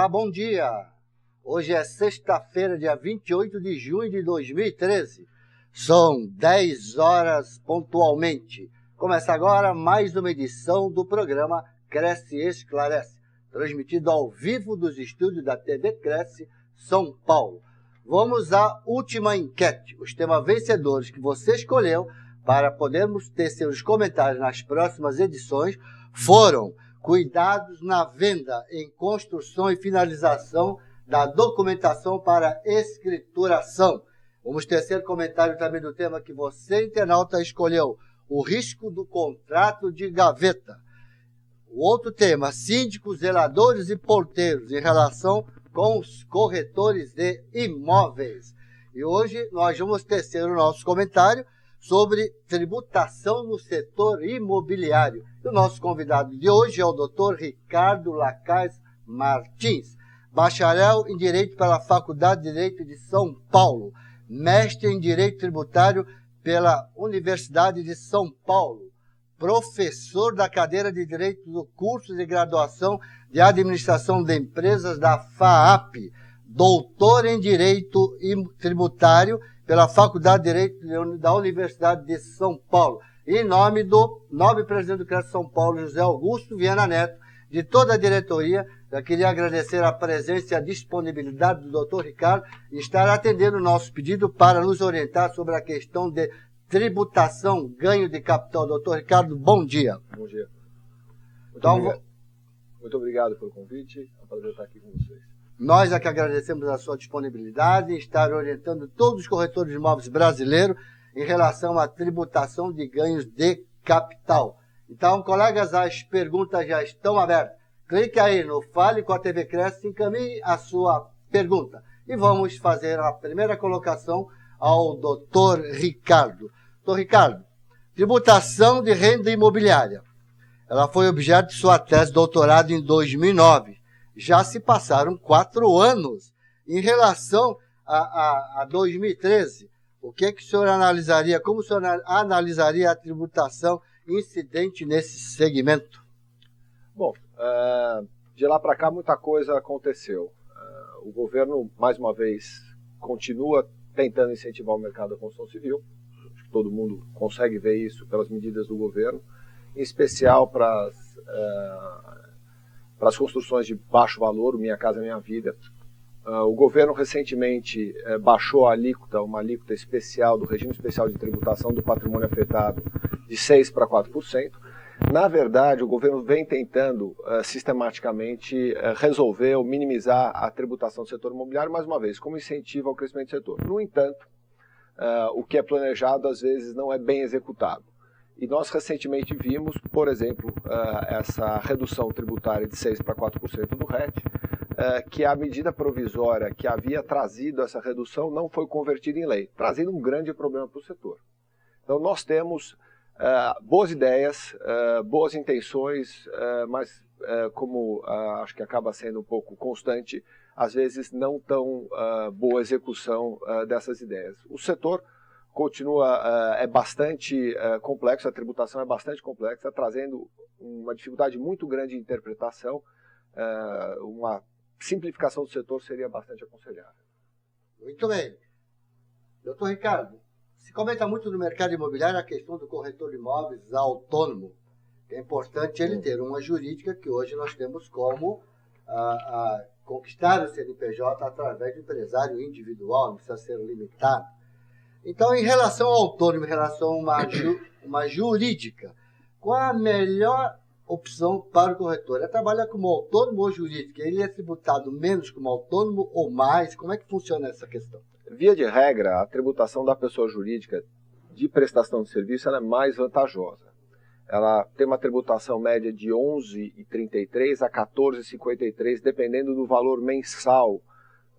Olá, bom dia! Hoje é sexta-feira, dia 28 de junho de 2013. São 10 horas pontualmente. Começa agora mais uma edição do programa Cresce e Esclarece, transmitido ao vivo dos estúdios da TV Cresce, São Paulo. Vamos à última enquete. Os temas vencedores que você escolheu para podermos ter seus comentários nas próximas edições foram: cuidados na venda, em construção e finalização da documentação para escrituração. Vamos tecer comentário também do tema que você, internauta, escolheu: o risco do contrato de gaveta. O outro tema: síndicos, zeladores e porteiros em relação com os corretores de imóveis. E hoje nós vamos tecer o nosso comentário sobre tributação no setor imobiliário. E o nosso convidado de hoje é o Dr. Ricardo Lacaz Martins, bacharel em Direito pela Faculdade de Direito de São Paulo, mestre em Direito Tributário pela Universidade de São Paulo, professor da cadeira de Direito do curso de graduação de Administração de Empresas da FAAP, doutor em Direito Tributário pela Faculdade de Direito da Universidade de São Paulo. Em nome do nobre presidente do CRES São Paulo, José Augusto Viana Neto, de toda a diretoria, eu queria agradecer a presença e a disponibilidade do doutor Ricardo e estar atendendo o nosso pedido para nos orientar sobre a questão de tributação, ganho de capital. Doutor Ricardo, bom dia. Bom dia. Então, muito obrigado pelo convite, é um prazer estar aqui com vocês. Nós é que agradecemos a sua disponibilidade em estar orientando todos os corretores de imóveis brasileiros em relação à tributação de ganhos de capital. Então, colegas, as perguntas já estão abertas. Clique aí no Fale com a TV Cresce e encaminhe a sua pergunta. E vamos fazer a primeira colocação ao doutor Ricardo. Doutor Ricardo, tributação de renda imobiliária. Ela foi objeto de sua tese de doutorado em 2009. Já se passaram 4 anos. Em relação a 2013, o que o senhor analisaria, como o senhor analisaria a tributação incidente nesse segmento? Bom, de lá para cá muita coisa aconteceu. O governo, mais uma vez, continua tentando incentivar o mercado da construção civil. Acho que todo mundo consegue ver isso pelas medidas do governo, em especial para as construções de baixo valor, o Minha Casa Minha Vida. O governo recentemente baixou uma alíquota especial do regime especial de tributação do patrimônio afetado de 6% para 4%. Na verdade, o governo vem tentando sistematicamente resolver ou minimizar a tributação do setor imobiliário, mais uma vez, como incentivo ao crescimento do setor. No entanto, o que é planejado às vezes não é bem executado. E nós recentemente vimos, por exemplo, essa redução tributária de 6% para 4% do RET, que a medida provisória que havia trazido essa redução não foi convertida em lei, trazendo um grande problema para o setor. Então nós temos boas ideias, boas intenções, mas como acho que acaba sendo um pouco constante, às vezes não tão boa execução dessas ideias. O setor continua, é bastante complexo, a tributação é bastante complexa, trazendo uma dificuldade muito grande de interpretação. Uma simplificação do setor seria bastante aconselhável. Muito bem. Doutor Ricardo, se comenta muito no mercado imobiliário a questão do corretor de imóveis autônomo. É importante ele ter uma jurídica que hoje nós temos como conquistar o CNPJ através do empresário individual, não precisa ser limitado. Então, em relação ao autônomo, em relação a uma jurídica, qual a melhor opção para o corretor? É trabalhar como autônomo ou jurídica? Ele é tributado menos como autônomo ou mais? Como é que funciona essa questão? Via de regra, a tributação da pessoa jurídica de prestação de serviço ela é mais vantajosa. Ela tem uma tributação média de 11,33 a 14,53, dependendo do valor mensal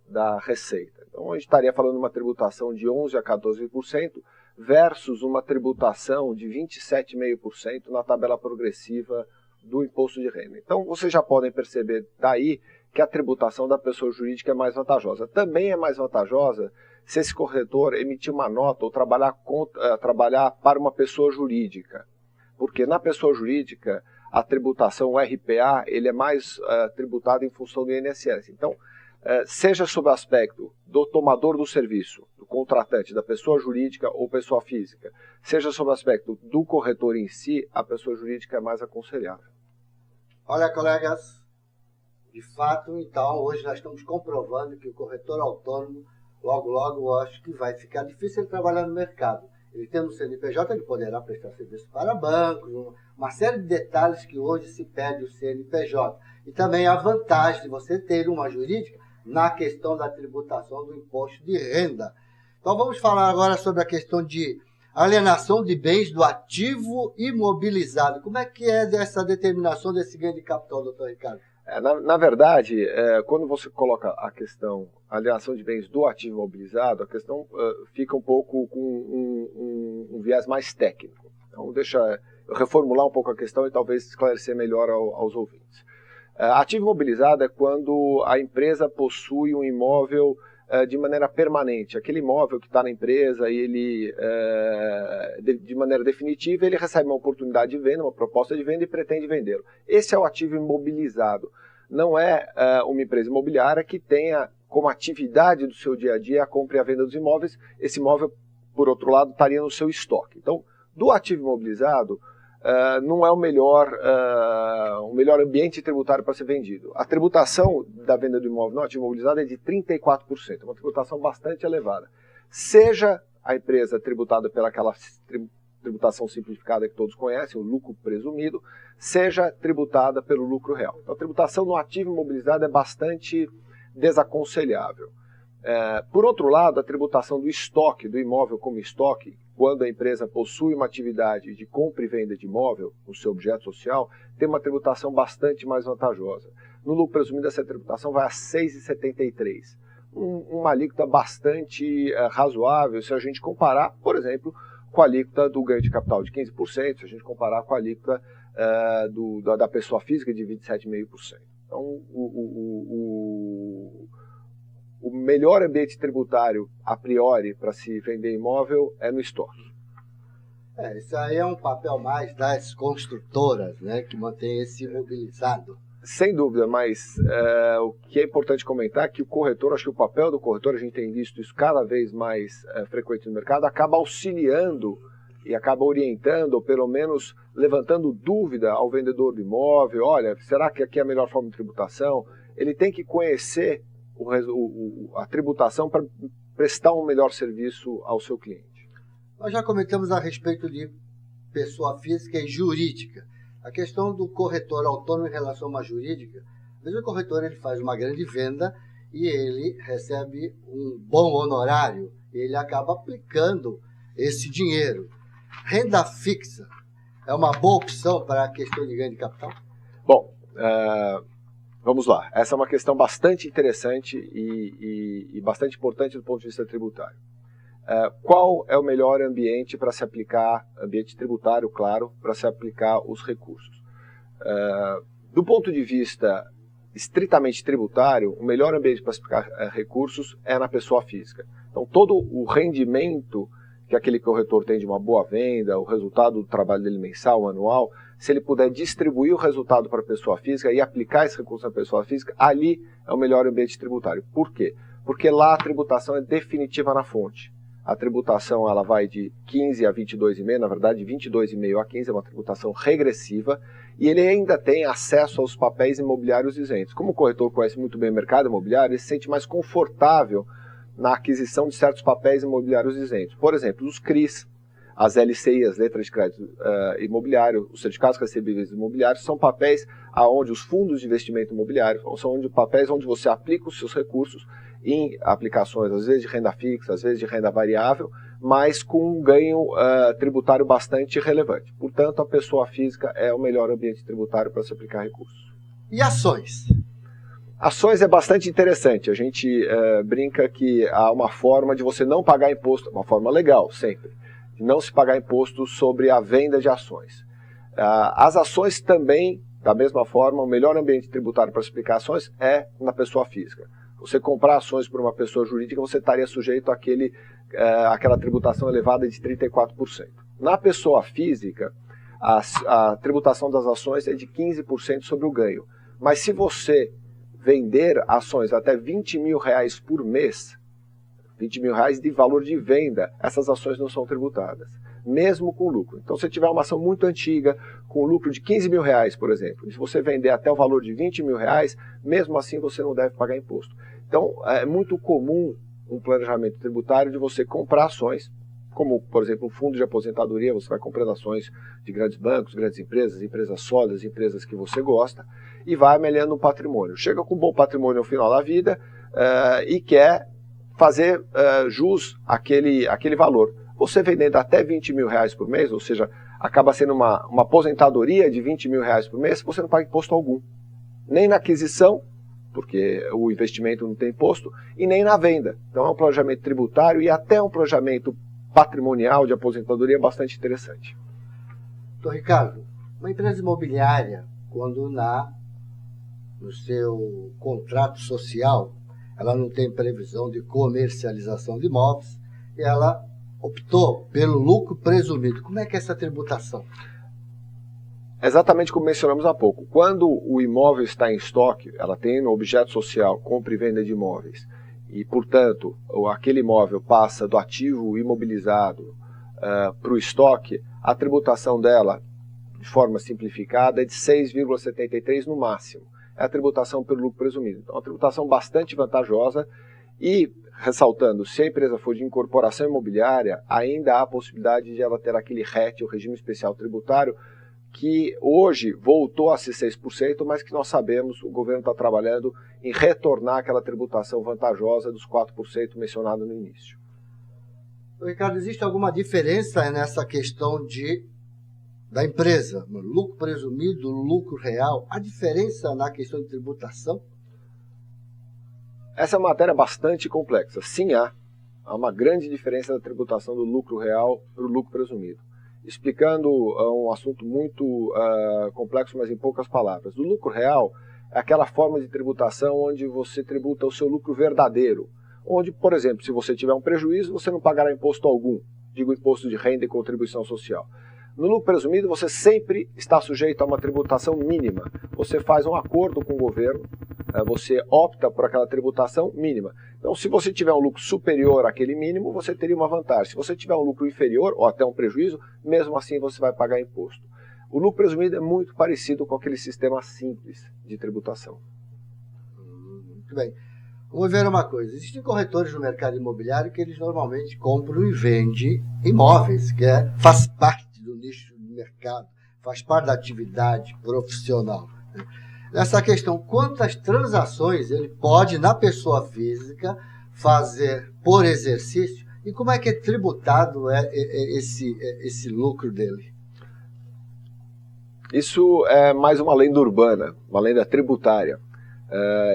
da receita. Então, a gente estaria falando de uma tributação de 11% a 14% versus uma tributação de 27,5% na tabela progressiva do imposto de renda. Então, vocês já podem perceber daí que a tributação da pessoa jurídica é mais vantajosa. Também é mais vantajosa se esse corretor emitir uma nota ou trabalhar para uma pessoa jurídica. Porque na pessoa jurídica, a tributação, o RPA, ele é mais tributado em função do INSS. Então, seja sob o aspecto do tomador do serviço, do contratante, da pessoa jurídica ou pessoa física, seja sob o aspecto do corretor em si, a pessoa jurídica é mais aconselhável. Olha, colegas, de fato, então, hoje nós estamos comprovando que o corretor autônomo, logo, eu acho que vai ficar difícil ele trabalhar no mercado. Ele tendo o CNPJ, ele poderá prestar serviço para bancos, uma série de detalhes que hoje se pede o CNPJ. E também a vantagem de você ter uma jurídica na questão da tributação do imposto de renda. Então vamos falar agora sobre a questão de alienação de bens do ativo imobilizado. Como é que é essa determinação desse ganho de capital, doutor Ricardo? Na verdade, quando você coloca a questão alienação de bens do ativo imobilizado, a questão fica um pouco com um viés mais técnico. Então deixa eu reformular um pouco a questão e talvez esclarecer melhor aos ouvintes. Ativo imobilizado é quando a empresa possui um imóvel de maneira permanente. Aquele imóvel que está na empresa e ele, de maneira definitiva, ele recebe uma oportunidade de venda, uma proposta de venda e pretende vendê-lo. Esse é o ativo imobilizado. Não é uma empresa imobiliária que tenha como atividade do seu dia a dia a compra e a venda dos imóveis. Esse imóvel, por outro lado, estaria no seu estoque. Então, do ativo imobilizado, não é o melhor ambiente tributário para ser vendido. A tributação da venda do imóvel no ativo imobilizado é de 34%, uma tributação bastante elevada. Seja a empresa tributada pelaquela tributação simplificada que todos conhecem, o lucro presumido, seja tributada pelo lucro real. Então, a tributação no ativo imobilizado é bastante desaconselhável. Por outro lado, a tributação do estoque, do imóvel como estoque, quando a empresa possui uma atividade de compra e venda de imóvel, o seu objeto social, tem uma tributação bastante mais vantajosa. No lucro presumido, essa tributação vai a 6,73%. Uma alíquota bastante razoável se a gente comparar, por exemplo, com a alíquota do ganho de capital de 15%, se a gente comparar com a alíquota da pessoa física de 27,5%. Então, o melhor ambiente tributário, a priori, para se vender imóvel é no estoque. Isso aí é um papel mais das construtoras, né, que mantém esse imobilizado. Sem dúvida, mas o que é importante comentar é que o corretor, acho que o papel do corretor, a gente tem visto isso cada vez mais frequente no mercado, acaba auxiliando e acaba orientando, ou pelo menos levantando dúvida ao vendedor do imóvel. Olha, será que aqui é a melhor forma de tributação? Ele tem que conhecer a tributação para prestar um melhor serviço ao seu cliente. Nós já comentamos a respeito de pessoa física e jurídica. A questão do corretor autônomo em relação a uma jurídica, às vezes o corretor ele faz uma grande venda e ele recebe um bom honorário, e ele acaba aplicando esse dinheiro. Renda fixa é uma boa opção para a questão de ganho de capital? Bom, vamos lá. Essa é uma questão bastante interessante e bastante importante do ponto de vista tributário. Qual é o melhor ambiente para se aplicar, ambiente tributário, claro, para se aplicar os recursos? Do ponto de vista estritamente tributário, o melhor ambiente para se aplicar recursos é na pessoa física. Então, todo o rendimento que aquele corretor tem de uma boa venda, o resultado do trabalho dele mensal, anual, se ele puder distribuir o resultado para a pessoa física e aplicar esse recurso na pessoa física, ali é o melhor ambiente tributário. Por quê? Porque lá a tributação é definitiva na fonte. A tributação ela vai de 15 a 22,5, na verdade de 22,5 a 15, é uma tributação regressiva, e ele ainda tem acesso aos papéis imobiliários isentos. Como o corretor conhece muito bem o mercado imobiliário, ele se sente mais confortável na aquisição de certos papéis imobiliários isentos. Por exemplo, os CRIs, as LCI, as letras de crédito imobiliário, os certificados recebíveis imobiliários, são papéis onde os fundos de investimento imobiliário, são papéis onde você aplica os seus recursos em aplicações, às vezes de renda fixa, às vezes de renda variável, mas com um ganho tributário bastante relevante. Portanto, a pessoa física é o melhor ambiente tributário para se aplicar recursos. E ações? Ações é bastante interessante. A gente brinca que há uma forma de você não pagar imposto, uma forma legal, sempre, de não se pagar imposto sobre a venda de ações. As ações também, da mesma forma, o melhor ambiente tributário para se aplicar ações é na pessoa física. Você comprar ações por uma pessoa jurídica, você estaria sujeito àquela tributação elevada de 34%. Na pessoa física, a tributação das ações é de 15% sobre o ganho. Mas se você vender ações até R$20 mil por mês, R$20 mil de valor de venda, essas ações não são tributadas, mesmo com lucro. Então, se tiver uma ação muito antiga, com lucro de R$15 mil, por exemplo, e se você vender até o valor de R$20 mil, mesmo assim você não deve pagar imposto. Então, é muito comum um planejamento tributário de você comprar ações, como, por exemplo, um fundo de aposentadoria, você vai comprando ações de grandes bancos, grandes empresas, empresas sólidas, empresas que você gosta, e vai amelhando um patrimônio. Chega com um bom patrimônio ao final da vida e quer fazer jus àquele valor. Você vendendo até R$20 mil por mês, ou seja, acaba sendo uma aposentadoria de R$20 mil por mês, você não paga imposto algum. Nem na aquisição, porque o investimento não tem imposto, e nem na venda. Então é um planejamento tributário e até um planejamento patrimonial de aposentadoria bastante interessante. Doutor Ricardo, uma empresa imobiliária, quando no seu contrato social, ela não tem previsão de comercialização de imóveis, e ela optou pelo lucro presumido. Como é que é essa tributação? Exatamente como mencionamos há pouco. Quando o imóvel está em estoque, ela tem no objeto social compra e venda de imóveis, e, portanto, aquele imóvel passa do ativo imobilizado para o estoque, a tributação dela, de forma simplificada, é de 6,73% no máximo. É a tributação pelo lucro presumido. Então, é uma tributação bastante vantajosa e, ressaltando, se a empresa for de incorporação imobiliária, ainda há a possibilidade de ela ter aquele RET, o regime especial tributário, que hoje voltou a ser 6%, mas que nós sabemos, o governo está trabalhando em retornar aquela tributação vantajosa dos 4% mencionado no início. Ricardo, existe alguma diferença nessa questão da empresa, no lucro presumido, lucro real? Há diferença na questão de tributação? Essa é uma matéria bastante complexa. Sim, há uma grande diferença da tributação do lucro real para o lucro presumido. Explicando um assunto muito complexo, mas em poucas palavras. O lucro real é aquela forma de tributação onde você tributa o seu lucro verdadeiro. Onde, por exemplo, se você tiver um prejuízo, você não pagará imposto algum. Digo, imposto de renda e contribuição social. No lucro presumido, você sempre está sujeito a uma tributação mínima. Você faz um acordo com o governo, você opta por aquela tributação mínima. Então, se você tiver um lucro superior àquele mínimo, você teria uma vantagem. Se você tiver um lucro inferior, ou até um prejuízo, mesmo assim você vai pagar imposto. O lucro presumido é muito parecido com aquele sistema simples de tributação. Muito bem. Vamos ver uma coisa. Existem corretores no mercado imobiliário que eles normalmente compram e vendem imóveis, que faz parte do nicho do mercado, faz parte da atividade profissional. Nessa questão, quantas transações ele pode, na pessoa física, fazer por exercício e como é que é tributado esse lucro dele? Isso é mais uma lenda urbana, uma lenda tributária.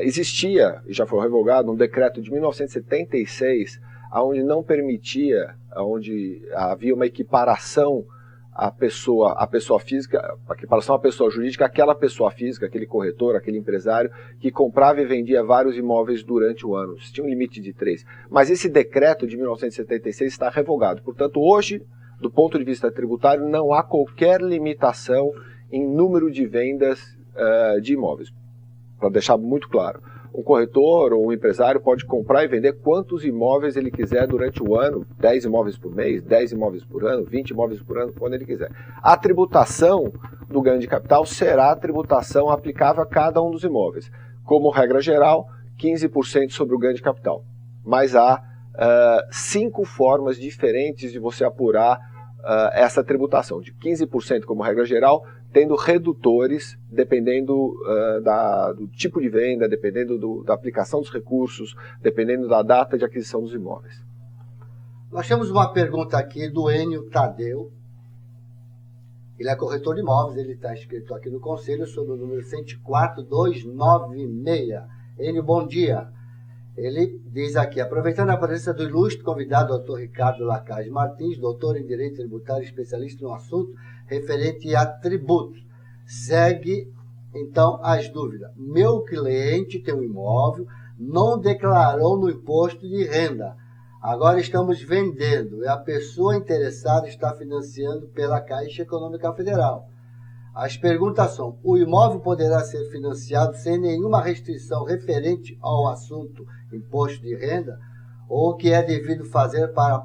Existia, e já foi revogado, um decreto de 1976, onde não permitia, onde havia uma equiparação à pessoa física, a equiparação à pessoa jurídica, aquela pessoa física, aquele corretor, aquele empresário que comprava e vendia vários imóveis durante o ano. Tinha um limite de 3. Mas esse decreto de 1976 está revogado. Portanto, hoje, do ponto de vista tributário, não há qualquer limitação em número de vendas de imóveis. Para deixar muito claro, um corretor ou um empresário pode comprar e vender quantos imóveis ele quiser durante o ano, 10 imóveis por mês, 10 imóveis por ano, 20 imóveis por ano, quando ele quiser. A tributação do ganho de capital será a tributação aplicável a cada um dos imóveis. Como regra geral, 15% sobre o ganho de capital. Mas há 5 formas diferentes de você apurar essa tributação, de 15% como regra geral, tendo redutores dependendo do tipo de venda, dependendo da aplicação dos recursos, dependendo da data de aquisição dos imóveis. Nós temos uma pergunta aqui do Enio Tadeu. Ele é corretor de imóveis, ele está inscrito aqui no Conselho sob o número 104296. Enio, bom dia. Ele diz aqui, aproveitando a presença do ilustre convidado, doutor Ricardo Lacage Martins, doutor em Direito Tributário, especialista no assunto referente a tributos. Segue, então, as dúvidas. Meu cliente tem um imóvel, não declarou no imposto de renda. Agora estamos vendendo e a pessoa interessada está financiando pela Caixa Econômica Federal. As perguntas são: o imóvel poderá ser financiado sem nenhuma restrição referente ao assunto imposto de renda? Ou o que é devido fazer para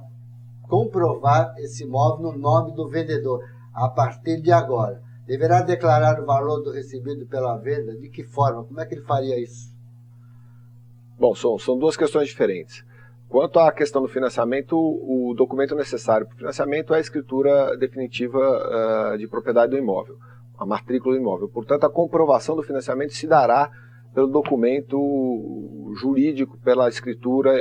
comprovar esse imóvel no nome do vendedor a partir de agora? Deverá declarar o valor do recebido pela venda? De que forma? Como é que ele faria isso? Bom, são duas questões diferentes. Quanto à questão do financiamento, o documento necessário para o financiamento é a escritura definitiva de propriedade do imóvel, a matrícula do imóvel. Portanto, a comprovação do financiamento se dará pelo documento jurídico, pela escritura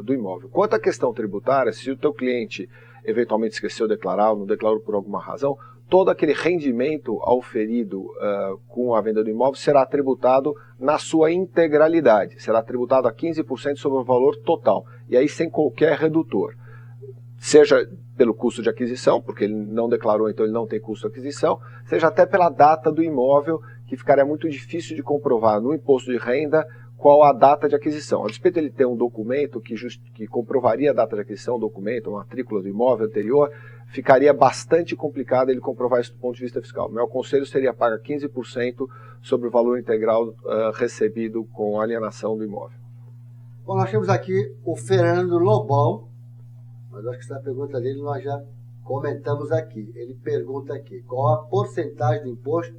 do imóvel. Quanto à questão tributária, se o teu cliente eventualmente esqueceu de declarar ou não declarou por alguma razão, todo aquele rendimento auferido com a venda do imóvel será tributado na sua integralidade, será tributado a 15% sobre o valor total, e aí sem qualquer redutor, seja pelo custo de aquisição, porque ele não declarou, então ele não tem custo de aquisição, seja até pela data do imóvel, que ficaria muito difícil de comprovar no imposto de renda qual a data de aquisição. A despeito de ele ter um documento que comprovaria a data de aquisição, um documento, uma matrícula do imóvel anterior, ficaria bastante complicado ele comprovar isso do ponto de vista fiscal. Meu conselho seria pagar 15% sobre o valor integral recebido com a alienação do imóvel. Bom, nós temos aqui o Fernando Lobão, mas acho que essa pergunta dele nós já comentamos aqui. Ele pergunta aqui: qual a porcentagem do imposto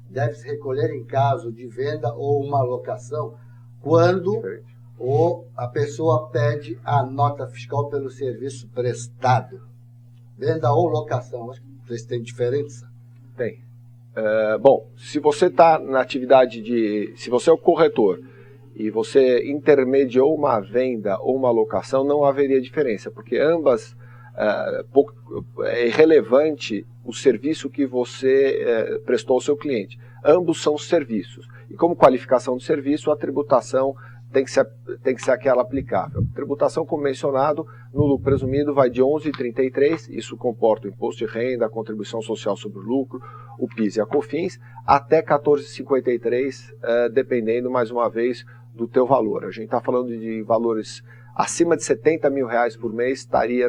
deve-se recolher em caso de venda ou uma locação quando a pessoa pede a nota fiscal pelo serviço prestado? Venda ou locação, acho que vocês têm diferença? Tem. Bom, se você está na atividade se você é o corretor e você intermediou uma venda ou uma locação, não haveria diferença, porque ambas é irrelevante o serviço que você prestou ao seu cliente. Ambos são serviços. E como qualificação de serviço, a tributação tem que ser aquela aplicável. Tributação, como mencionado, no lucro presumido vai de 11,33, isso comporta o imposto de renda, a contribuição social sobre o lucro, o PIS e a COFINS, até 14,53, dependendo, mais uma vez, do teu valor. A gente está falando de valores acima de 70 mil reais por mês, estaria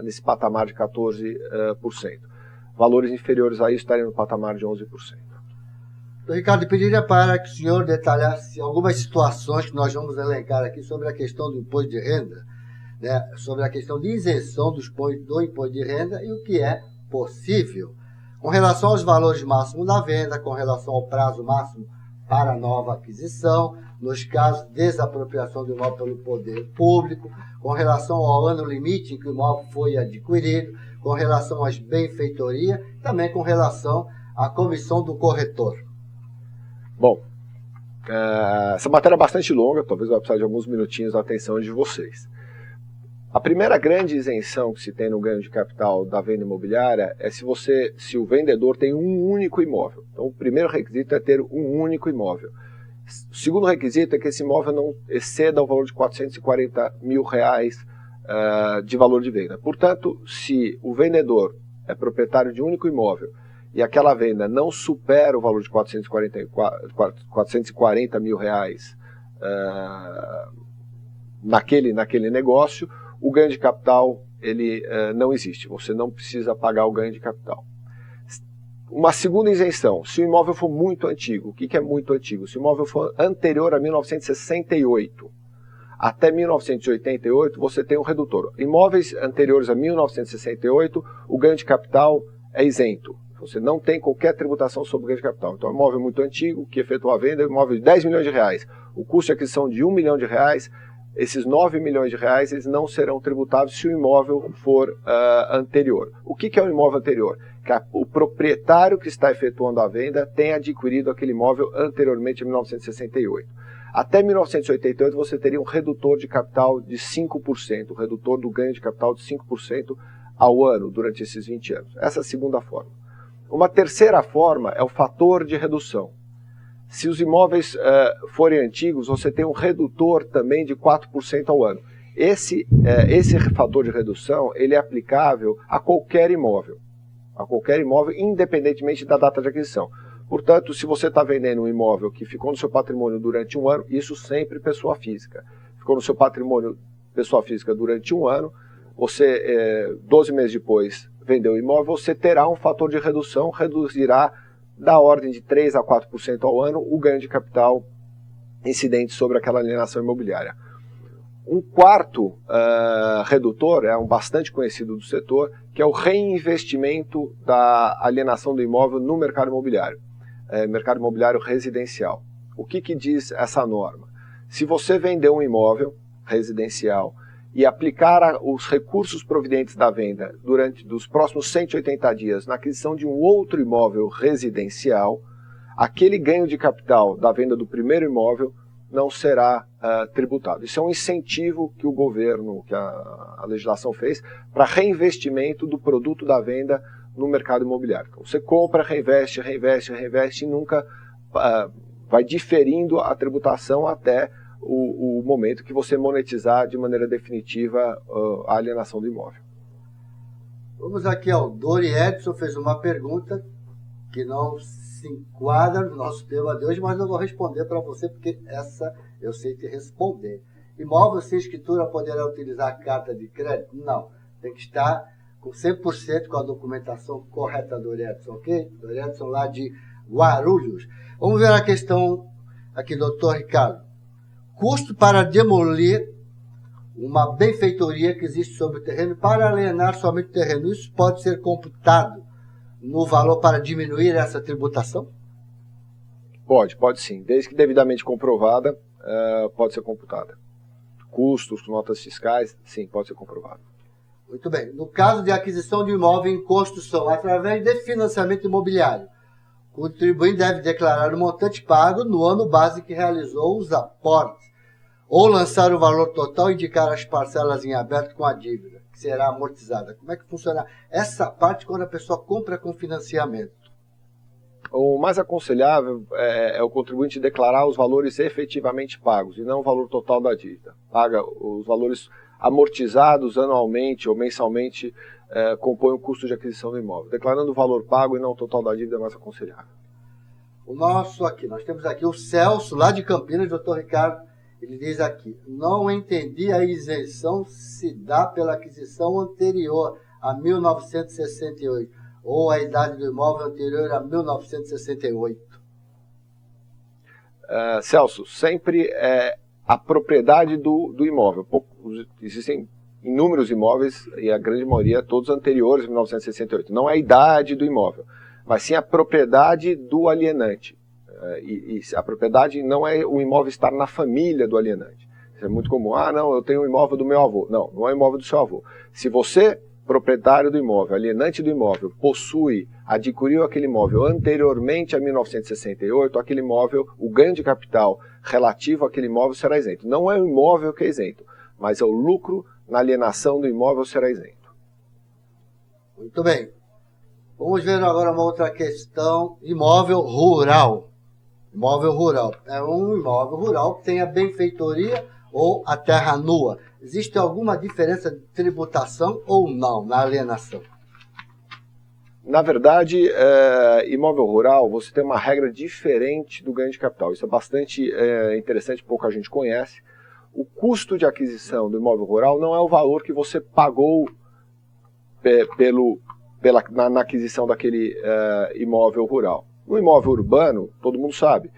nesse patamar de 14%. Valores inferiores a isso estariam no patamar de 11%. Ricardo, pediria para que o senhor detalhasse algumas situações que nós vamos elencar aqui sobre a questão do imposto de renda, né, sobre a questão de isenção do imposto de renda e o que é possível. Com relação aos valores máximos da venda, com relação ao prazo máximo para nova aquisição, nos casos de desapropriação do imóvel pelo poder público, com relação ao ano limite em que o imóvel foi adquirido, com relação às benfeitorias, também com relação à comissão do corretor. Bom, essa matéria é bastante longa, talvez vai precisar de alguns minutinhos da atenção de vocês. A primeira grande isenção que se tem no ganho de capital da venda imobiliária é se o vendedor tem um único imóvel. Então, o primeiro requisito é ter um único imóvel. O segundo requisito é que esse imóvel não exceda o valor de 440 mil reais de valor de venda. Portanto, se o vendedor é proprietário de um único imóvel e aquela venda não supera o valor de 440 mil reais naquele negócio, o ganho de capital ele não existe. Você não precisa pagar o ganho de capital. Uma segunda isenção, se o imóvel for muito antigo. O que é muito antigo? Se o imóvel for anterior a 1968, até 1988 você tem um redutor. Imóveis anteriores a 1968, o ganho de capital é isento. Você não tem qualquer tributação sobre o ganho de capital. Então, é um imóvel muito antigo, que efetuou a venda, é um imóvel de 10 milhões de reais. O custo de aquisição de 1 milhão de reais, esses 9 milhões de reais, eles não serão tributados se o imóvel for anterior. O que é um imóvel anterior? Que o proprietário que está efetuando a venda tem adquirido aquele imóvel anteriormente a 1968. Até 1988 você teria um redutor de capital de 5%, o redutor do ganho de capital de 5% ao ano durante esses 20 anos. Essa é a segunda forma. Uma terceira forma é o fator de redução. Se os imóveis forem antigos, você tem um redutor também de 4% ao ano. Esse fator de redução ele é aplicável a qualquer imóvel, independentemente da data de aquisição. Portanto, se você está vendendo um imóvel que ficou no seu patrimônio durante um ano, isso sempre pessoa física, ficou no seu patrimônio pessoa física durante um ano, você, 12 meses depois, vendeu o imóvel, você terá um fator de redução, reduzirá da ordem de 3 a 4% ao ano o ganho de capital incidente sobre aquela alienação imobiliária. Um quarto redutor, um bastante conhecido do setor, que é o reinvestimento da alienação do imóvel no mercado imobiliário residencial. O que diz essa norma? Se você vender um imóvel residencial e aplicar os recursos provenientes da venda durante os próximos 180 dias na aquisição de um outro imóvel residencial, aquele ganho de capital da venda do primeiro imóvel não será tributado. Isso é um incentivo que o governo, que a legislação fez, para reinvestimento do produto da venda no mercado imobiliário. Então, você compra, reinveste e nunca vai diferindo a tributação até o momento que você monetizar de maneira definitiva a alienação do imóvel. Vamos aqui ao Dori Edson, fez uma pergunta que não se enquadra no nosso tema de hoje, mas eu vou responder para você, porque essa eu sei te responder. Imóvel sem escritura poderá utilizar a carta de crédito? Não, tem que estar com 100% com a documentação correta, Dori Edson, ok? Dori Edson lá de Guarulhos. Vamos ver a questão aqui, doutor Ricardo. Custo para demolir uma benfeitoria que existe sobre o terreno para alienar somente o terreno. Isso pode ser computado no valor para diminuir essa tributação? Pode sim. Desde que devidamente comprovada, pode ser computada. Custos, notas fiscais, sim, pode ser comprovado. Muito bem. No caso de aquisição de imóvel em construção através de financiamento imobiliário, o contribuinte deve declarar o montante pago no ano base que realizou os aportes, ou lançar o valor total e indicar as parcelas em aberto com a dívida, que será amortizada. Como é que funciona essa parte quando a pessoa compra com financiamento? O mais aconselhável é o contribuinte declarar os valores efetivamente pagos e não o valor total da dívida. Paga os valores amortizados anualmente ou mensalmente, compõem o custo de aquisição do imóvel. Declarando o valor pago e não o total da dívida é mais aconselhável. Nós temos aqui o Celso, lá de Campinas, doutor Ricardo. Ele diz aqui: não entendi, a isenção se dá pela aquisição anterior a 1968 ou a idade do imóvel anterior a 1968. Celso, sempre a propriedade do imóvel. Existem inúmeros imóveis, e a grande maioria todos anteriores a 1968. Não é a idade do imóvel, mas sim a propriedade do alienante. E a propriedade não é o imóvel estar na família do alienante. Isso é muito comum. Não, eu tenho um imóvel do meu avô. Não é o imóvel do seu avô. Se você, proprietário do imóvel, alienante do imóvel, adquiriu aquele imóvel anteriormente a 1968, aquele imóvel, o ganho de capital relativo àquele imóvel será isento. Não é o imóvel que é isento, mas é o lucro na alienação do imóvel será isento. Muito bem. Vamos ver agora uma outra questão. Imóvel rural. Imóvel rural. É um imóvel rural que tem a benfeitoria ou a terra nua. Existe alguma diferença de tributação ou não na alienação? Na verdade, imóvel rural, você tem uma regra diferente do ganho de capital. Isso é bastante interessante, pouca gente conhece. O custo de aquisição do imóvel rural não é o valor que você pagou na aquisição daquele imóvel rural. No imóvel urbano, todo mundo sabe,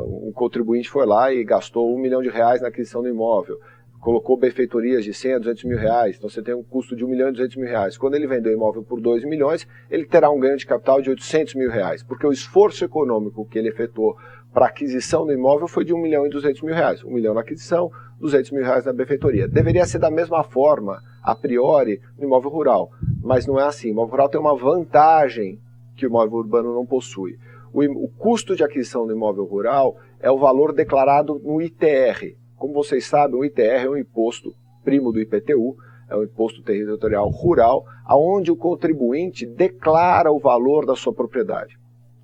um contribuinte foi lá e gastou R$1 milhão na aquisição do imóvel, colocou benfeitorias de 100 a 200 mil reais, então você tem um custo de R$1 milhão e 200 mil reais. Quando ele vender o imóvel por 2 milhões, ele terá um ganho de capital de 800 mil reais, porque o esforço econômico que ele efetuou para a aquisição do imóvel foi de R$1 milhão e 200 mil reais. 1 milhão na aquisição, 200 mil reais na benfeitoria. Deveria ser da mesma forma, a priori, no imóvel rural, mas não é assim. O imóvel rural tem uma vantagem que o imóvel urbano não possui. O custo de aquisição do imóvel rural é o valor declarado no ITR. Como vocês sabem, o ITR é um imposto primo do IPTU, é um imposto territorial rural, onde o contribuinte declara o valor da sua propriedade.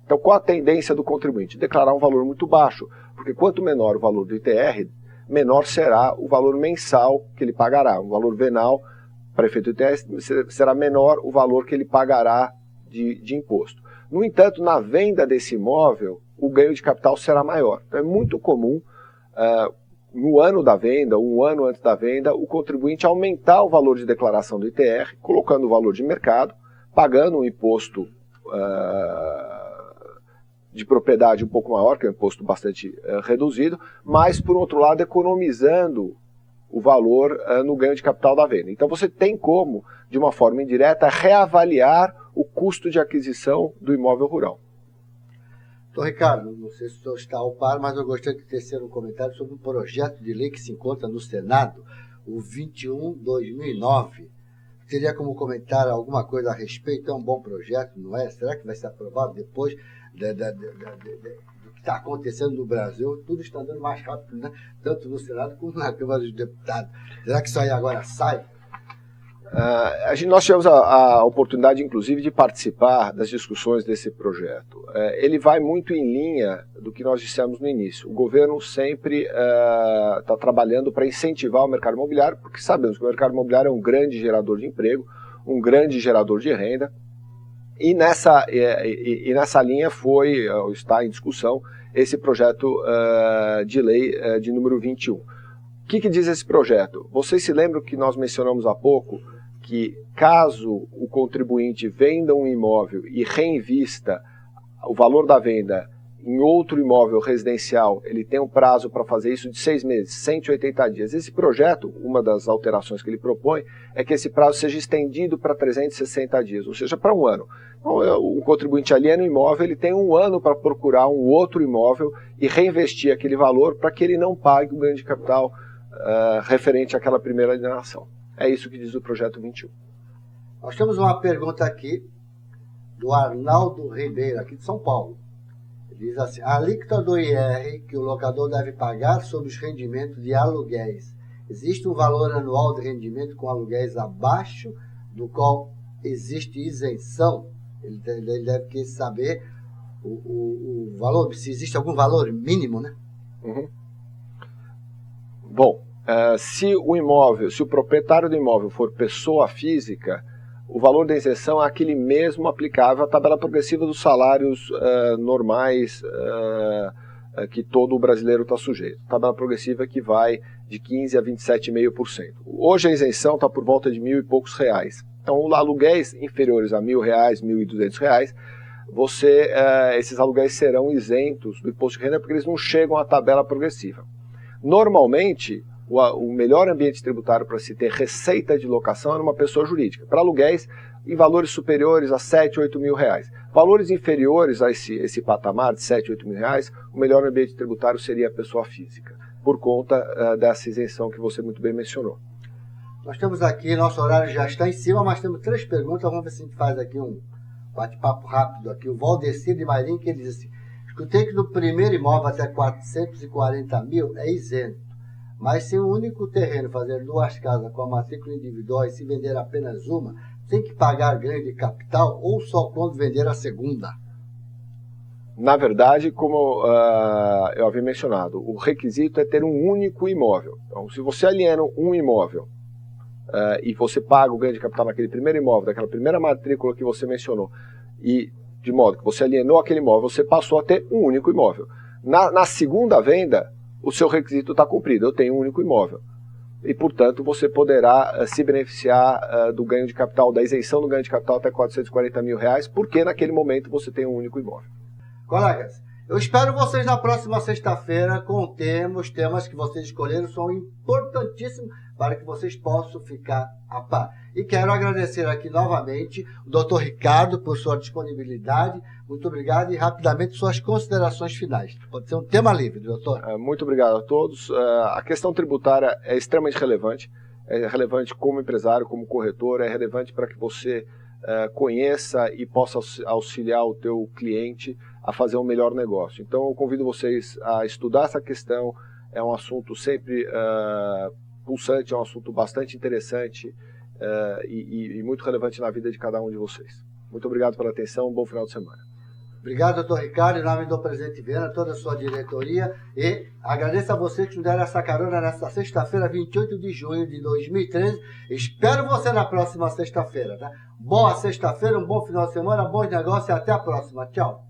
Então, qual a tendência do contribuinte? Declarar um valor muito baixo, porque quanto menor o valor do ITR, menor será o valor mensal que ele pagará. O valor venal, para efeito do ITR, será menor o valor que ele pagará de imposto. No entanto, na venda desse imóvel, o ganho de capital será maior. Então, é muito comum no ano da venda, um ano antes da venda, o contribuinte aumentar o valor de declaração do ITR, colocando o valor de mercado, pagando um imposto de propriedade um pouco maior, que é um imposto bastante reduzido, mas, por outro lado, economizando o valor no ganho de capital da venda. Então você tem como, de uma forma indireta, reavaliar o custo de aquisição do imóvel rural. Então, Ricardo, não sei se o senhor está ao par, mas eu gostaria de tecer um comentário sobre um projeto de lei que se encontra no Senado, o 21/2009. Teria como comentar alguma coisa a respeito? É um bom projeto, não é? Será que vai ser aprovado depois do que está acontecendo no Brasil? Tudo está andando mais rápido, né? Tanto no Senado como na Câmara dos Deputados. Será que isso aí agora sai? Nós tivemos a oportunidade, inclusive, de participar das discussões desse projeto. Ele vai muito em linha do que nós dissemos no início. O governo sempre está trabalhando para incentivar o mercado imobiliário, porque sabemos que o mercado imobiliário é um grande gerador de emprego, um grande gerador de renda, e nessa linha está em discussão esse projeto de lei de número 21. O que diz esse projeto? Vocês se lembram que nós mencionamos há pouco que caso o contribuinte venda um imóvel e reinvista o valor da venda em outro imóvel residencial, ele tem um prazo para fazer isso de 6 meses, 180 dias. Esse projeto, uma das alterações que ele propõe, é que esse prazo seja estendido para 360 dias, ou seja, para um ano. Então, o contribuinte aliena o imóvel, ele tem um ano para procurar um outro imóvel e reinvestir aquele valor para que ele não pague o ganho de capital referente àquela primeira alienação. É isso que diz o projeto 21. Nós temos uma pergunta aqui do Arnaldo Ribeiro, aqui de São Paulo. Ele diz assim: a alíquota do IR que o locador deve pagar sobre os rendimentos de aluguéis, existe um valor anual de rendimento com aluguéis abaixo do qual existe isenção? Ele deve querer saber o valor, se existe algum valor mínimo, né? Uhum. Bom, se o proprietário do imóvel for pessoa física, o valor da isenção é aquele mesmo aplicável à tabela progressiva dos salários normais que todo brasileiro está sujeito. Tabela progressiva que vai de 15% a 27,5%. Hoje a isenção está por volta de R$1.000 e poucos. Então, aluguéis inferiores a R$1.000, R$1.200, esses aluguéis serão isentos do imposto de renda porque eles não chegam à tabela progressiva. Normalmente, o melhor ambiente tributário para se ter receita de locação é numa pessoa jurídica, para aluguéis em valores superiores a R$7.000, R$8.000. Valores inferiores a esse patamar de R$7.000, R$8.000, o melhor ambiente tributário seria a pessoa física, por conta dessa isenção que você muito bem mencionou. Nós temos aqui, nosso horário já está em cima, mas temos 3 perguntas, vamos ver se a gente faz aqui um bate-papo rápido aqui. O Valdecir de Mairim, que ele diz assim: escutei que no primeiro imóvel até 440 mil é isento, mas se um único terreno fazer 2 casas com a matrícula individual e se vender apenas uma, tem que pagar ganho de capital ou só quando vender a segunda? Na verdade, como eu havia mencionado, o requisito é ter um único imóvel. Então, se você aliena um imóvel e você paga o ganho de capital naquele primeiro imóvel, daquela primeira matrícula que você mencionou, e de modo que você alienou aquele imóvel, você passou a ter um único imóvel. Na segunda venda, o seu requisito está cumprido, eu tenho um único imóvel. E, portanto, você poderá se beneficiar do ganho de capital, da isenção do ganho de capital até R$440 mil, porque naquele momento você tem um único imóvel. Colegas, eu espero vocês na próxima sexta-feira com os temas que vocês escolheram, são importantíssimos para que vocês possam ficar a par. E quero agradecer aqui novamente o Dr. Ricardo por sua disponibilidade. Muito obrigado e rapidamente suas considerações finais. Pode ser um tema livre, doutor. Muito obrigado a todos. A questão tributária é extremamente relevante. É relevante como empresário, como corretor, é relevante para que você conheça e possa auxiliar o teu cliente a fazer um melhor negócio. Então eu convido vocês a estudar essa questão. É um assunto sempre pulsante, é um assunto bastante interessante e muito relevante na vida de cada um de vocês. Muito obrigado pela atenção, um bom final de semana. Obrigado, doutor Ricardo, em nome do presidente Viana, toda a sua diretoria, e agradeço a vocês que nos deram essa carona nesta sexta-feira, 28 de junho de 2013. Espero você na próxima sexta-feira, tá? Boa sexta-feira, um bom final de semana, bons negócios e até a próxima. Tchau.